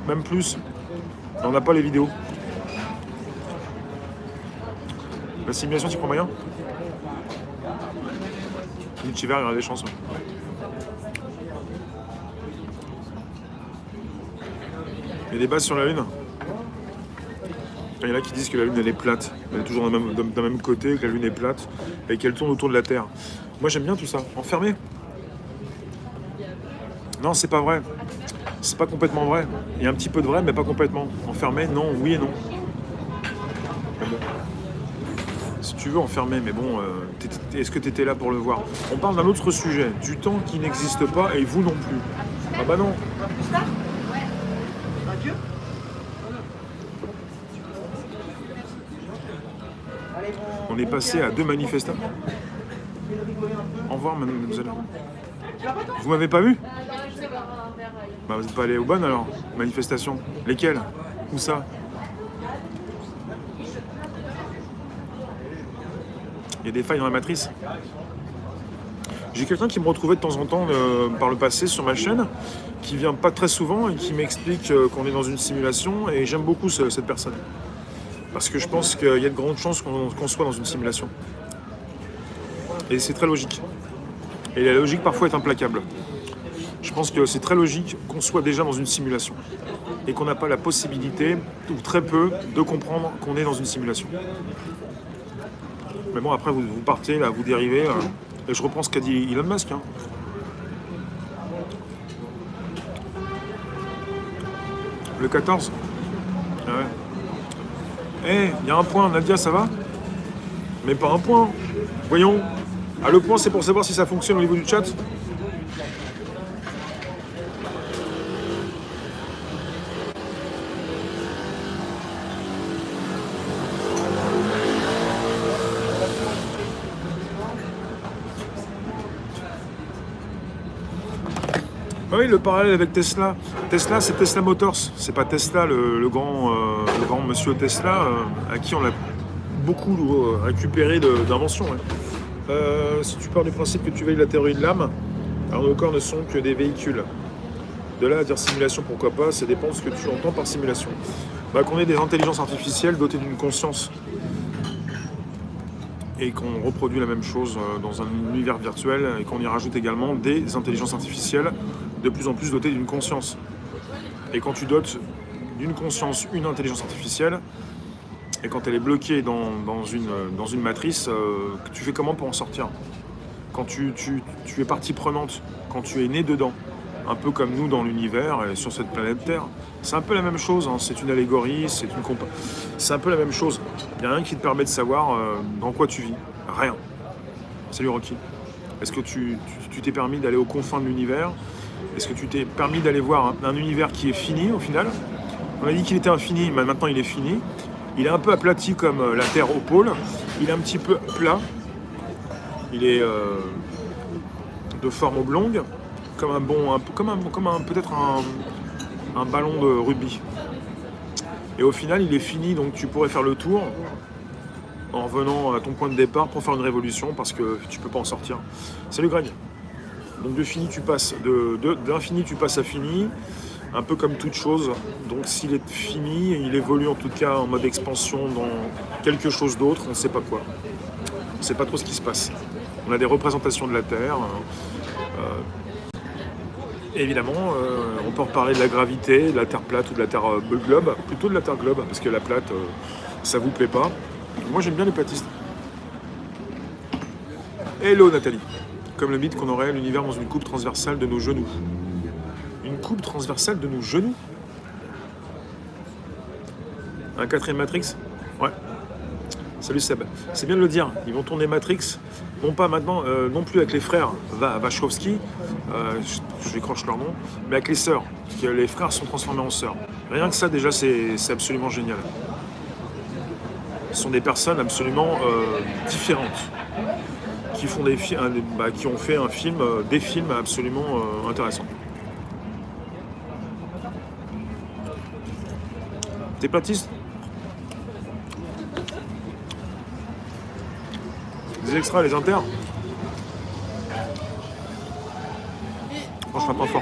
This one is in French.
même plus. On n'a pas les vidéos. La simulation, tu prends moyen? Multivers, il y a des chances. Il y a des bases sur la Lune. Il y en a qui disent que la Lune elle est plate, elle est toujours d'un même côté, que la Lune est plate et qu'elle tourne autour de la Terre. Moi j'aime bien tout ça. Enfermé? Non, c'est pas vrai. C'est pas complètement vrai. Il y a un petit peu de vrai, mais pas complètement. Enfermé, non, oui et non. Mais bon. Si tu veux enfermer, mais bon, est-ce que tu étais là pour le voir? On parle d'un autre sujet, du temps qui n'existe pas et vous non plus. Ah bah non. On est passé à 2 manifestants. Au revoir, mademoiselle. Vous m'avez pas vu? Bah, vous n'êtes pas allé aux bonnes alors? Manifestations. Lesquelles? Où ça? Il y a des failles dans la matrice. J'ai quelqu'un qui me retrouvait de temps en temps par le passé sur ma chaîne, qui vient pas très souvent et qui m'explique qu'on est dans une simulation, et j'aime beaucoup cette personne. Parce que je pense qu'il y a de grandes chances qu'on soit dans une simulation. Et c'est très logique. Et la logique parfois est implacable. Je pense que c'est très logique qu'on soit déjà dans une simulation. Et qu'on n'a pas la possibilité, ou très peu, de comprendre qu'on est dans une simulation. Mais bon, après, vous partez, là, vous dérivez. Et je reprends ce qu'a dit Elon Musk. Hein. Le 14. Ah ouais. Eh, il y a un point, Nadia, ça va? Mais pas un point. Voyons. Ah, le point, c'est pour savoir si ça fonctionne au niveau du chat. Ah oui, le parallèle avec Tesla. Tesla, c'est Tesla Motors. C'est pas Tesla, le grand monsieur Tesla, à qui on a beaucoup récupéré d'inventions. Hein. Si tu pars du principe que tu veilles la théorie de l'âme, alors nos corps ne sont que des véhicules. De là à dire simulation, pourquoi pas, ça dépend de ce que tu entends par simulation. Bah, qu'on ait des intelligences artificielles dotées d'une conscience et qu'on reproduit la même chose dans un univers virtuel et qu'on y rajoute également des intelligences artificielles de plus en plus dotées d'une conscience. Et quand tu dotes d'une conscience une intelligence artificielle, et quand elle est bloquée dans une matrice, tu fais comment pour en sortir? Quand tu es partie prenante, quand tu es né dedans, un peu comme nous dans l'univers et sur cette planète Terre, c'est un peu la même chose, hein. C'est une allégorie, c'est un peu la même chose. Il n'y a rien qui te permet de savoir dans quoi tu vis. Rien. Salut Rocky. Est-ce que tu t'es permis d'aller aux confins de l'univers? Est-ce que tu t'es permis d'aller voir un univers qui est fini au final? On a dit qu'il était infini, mais maintenant il est fini. Il est un peu aplati comme la Terre au pôle. Il est un petit peu plat. Il est de forme oblongue, comme peut-être un ballon de rugby. Et au final, il est fini, donc tu pourrais faire le tour en revenant à ton point de départ pour faire une révolution parce que tu peux pas en sortir. Salut Greg. Donc d'infini tu passes à fini, un peu comme toute chose. Donc s'il est fini, il évolue en tout cas en mode expansion dans quelque chose d'autre, on ne sait pas quoi. On ne sait pas trop ce qui se passe. On a des représentations de la Terre. Évidemment, on peut reparler de la gravité, de la Terre plate ou de la Terre globe, plutôt de la Terre globe, parce que la plate, ça vous plaît pas. Moi j'aime bien les platistes. Hello Nathalie. Comme le mythe qu'on aurait l'univers dans une coupe transversale de nos genoux. Une coupe transversale de nos genoux? Un 4e Matrix? Ouais. Salut Seb. C'est bien de le dire, ils vont tourner Matrix, non pas maintenant, non plus avec les frères Wachowski, je décroche leur nom, mais avec les sœurs, que les frères sont transformés en sœurs. Rien que ça déjà c'est absolument génial. Ce sont des personnes absolument différentes, qui font qui ont fait des films absolument intéressants. T'es platiste? Des extras, les inters? Franchement pas fort.